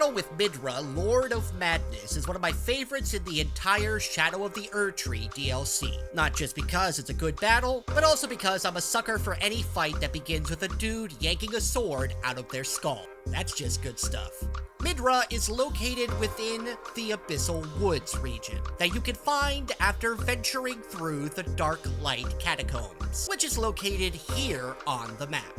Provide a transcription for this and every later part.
battle with Midra, Lord of Madness, is one of my favorites in the entire Shadow of the Erdtree DLC. Not just because it's a good battle, but also because I'm a sucker for any fight that begins with a dude yanking a sword out of their skull. That's just good stuff. Midra is located within the Abyssal Woods region that you can find after venturing through the Darklight Catacombs, which is located here on the map.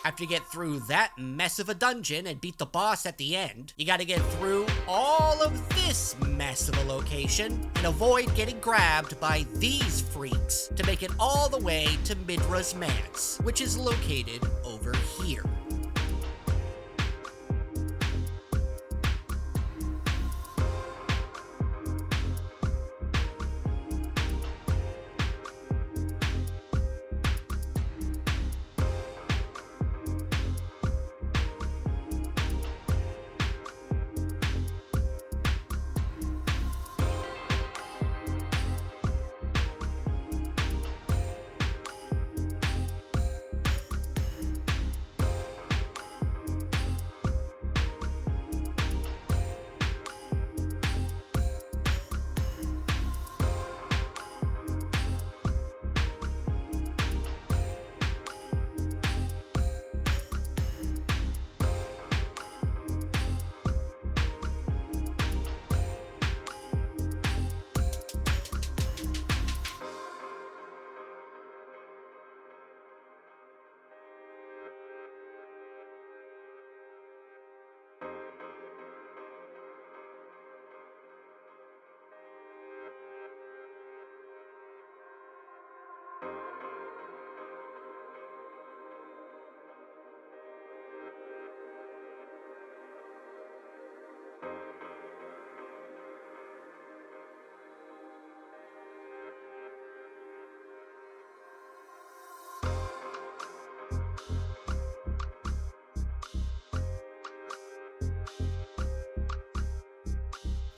After you get through that mess of a dungeon and beat the boss at the end, you gotta get through all of this mess of a location and avoid getting grabbed by these freaks to make it all the way to Midra's Manse, which is located over here.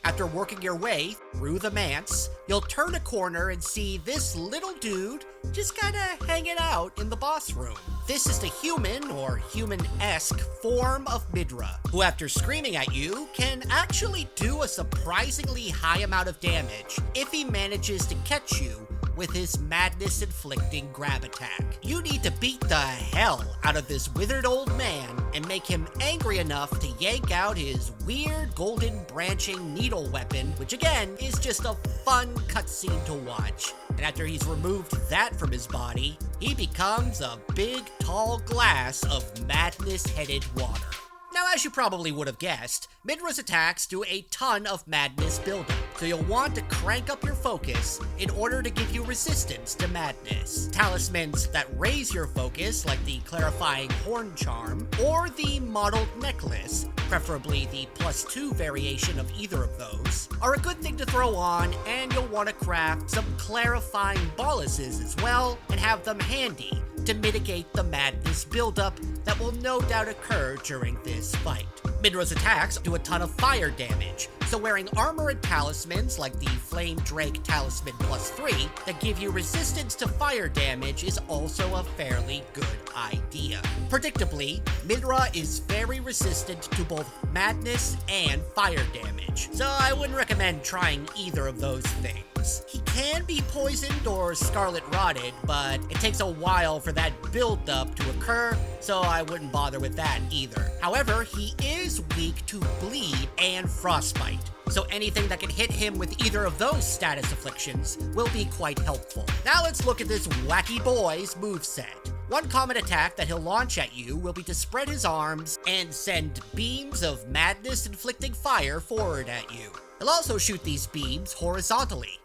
After working your way through the Manse, you'll turn a corner and see this little dude just kinda hanging out in the boss room. This is the human, or human-esque, form of Midra, who after screaming at you, can actually do a surprisingly high amount of damage if he manages to catch you with his madness-inflicting grab attack. You need to beat the hell out of this withered old man and make him angry enough to yank out his weird golden branching needle weapon, which again is just a fun cutscene to watch. And after he's removed that from his body, he becomes a big tall glass of madness-headed water. Now, as you probably would have guessed, Midra's attacks do a ton of madness buildup, so you'll want to crank up your focus in order to give you resistance to madness. Talismans that raise your focus, like the clarifying horn charm, or the mottled necklace, preferably the +2 variation of either of those, are a good thing to throw on, and you'll want to craft some clarifying boluses as well, and have them handy to mitigate the madness buildup that will no doubt occur during this fight. Midra's attacks do a ton of fire damage, so wearing armor and talismans like the Flame Drake Talisman +3 that give you resistance to fire damage is also a fairly good idea. Predictably, Midra is very resistant to both madness and fire damage, so I wouldn't recommend trying either of those things. goes. He can be poisoned or scarlet rotted, but it takes a while for that buildup to occur, so I wouldn't bother with that either. However, he is weak to bleed and frostbite, so anything that can hit him with either of those status afflictions will be quite helpful. Now let's look at this wacky boy's moveset. One common attack that he'll launch at you will be to spread his arms and send beams of madness-inflicting fire forward at you. He'll also shoot these beams horizontally.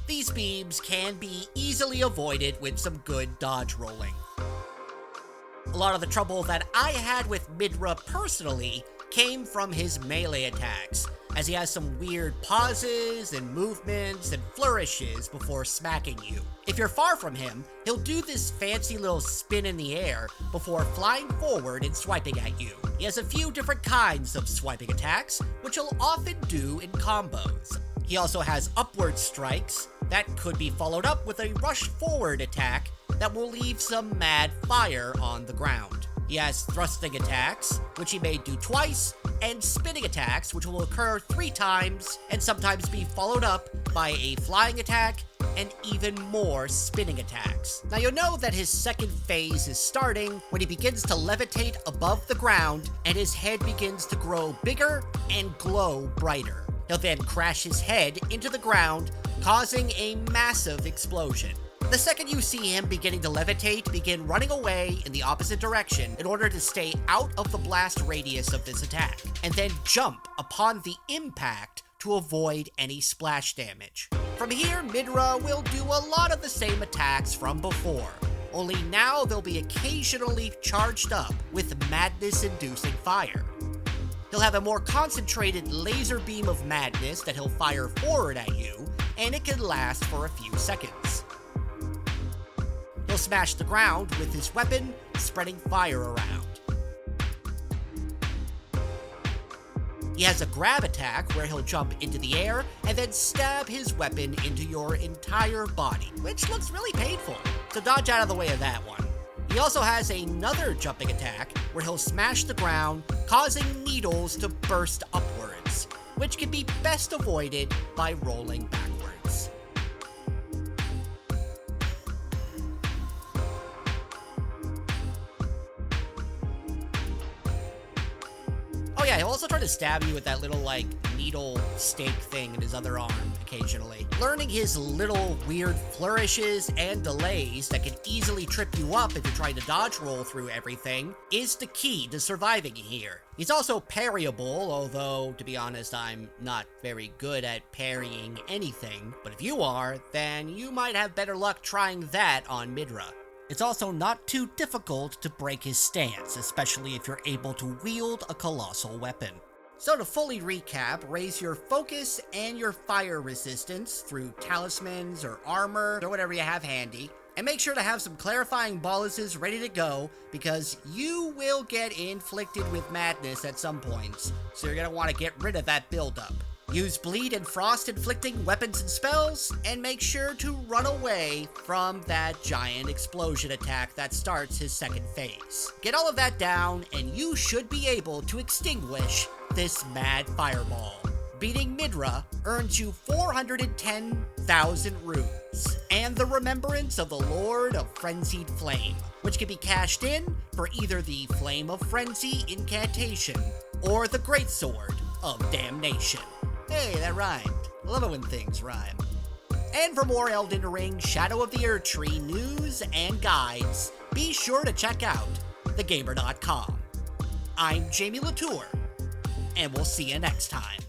These beams can be easily avoided with some good dodge rolling. A lot of the trouble that I had with Midra personally came from his melee attacks, as he has some weird pauses and movements and flourishes before smacking you. If you're far from him, he'll do this fancy little spin in the air before flying forward and swiping at you. He has a few different kinds of swiping attacks, which he'll often do in combos. He also has upward strikes that could be followed up with a rush forward attack that will leave some mad fire on the ground. He has thrusting attacks, which he may do twice, and spinning attacks, which will occur 3 times and sometimes be followed up by a flying attack and even more spinning attacks. Now you'll know that his second phase is starting when he begins to levitate above the ground and his head begins to grow bigger and glow brighter. He'll then crash his head into the ground, causing a massive explosion. The second you see him beginning to levitate, begin running away in the opposite direction in order to stay out of the blast radius of this attack, and then jump upon the impact to avoid any splash damage. From here, Midra will do a lot of the same attacks from before, only now they'll be occasionally charged up with madness-inducing fire. He'll have a more concentrated laser beam of madness that he'll fire forward at you, and it can last for a few seconds. He'll smash the ground with his weapon, spreading fire around. He has a grab attack where he'll jump into the air and then stab his weapon into your entire body, which looks really painful, so dodge out of the way of that one. He also has another jumping attack where he'll smash the ground, causing needles to burst upwards, which can be best avoided by rolling backwards. Oh yeah, he'll also try to stab you with that little, needle stake thing in his other arm occasionally. Learning his little weird flourishes and delays that can easily trip you up if you try to dodge roll through everything is the key to surviving here. He's also parryable, although, to be honest, I'm not very good at parrying anything. But if you are, then you might have better luck trying that on Midra. It's also not too difficult to break his stance, especially if you're able to wield a colossal weapon. So to fully recap, raise your focus and your fire resistance through talismans or armor or whatever you have handy, and make sure to have some clarifying boluses ready to go because you will get inflicted with madness at some points, so you're going to want to get rid of that buildup. Use bleed and frost inflicting weapons and spells, and make sure to run away from that giant explosion attack that starts his second phase. Get all of that down, and you should be able to extinguish this mad fireball. Beating Midra earns you 410,000 runes, and the Remembrance of the Lord of Frenzied Flame, which can be cashed in for either the Flame of Frenzy incantation or the Greatsword of Damnation. Hey, that rhymed. I love it when things rhyme. And for more Elden Ring Shadow of the Erdtree news and guides, be sure to check out thegamer.com. I'm Jamie Latour, and we'll see you next time.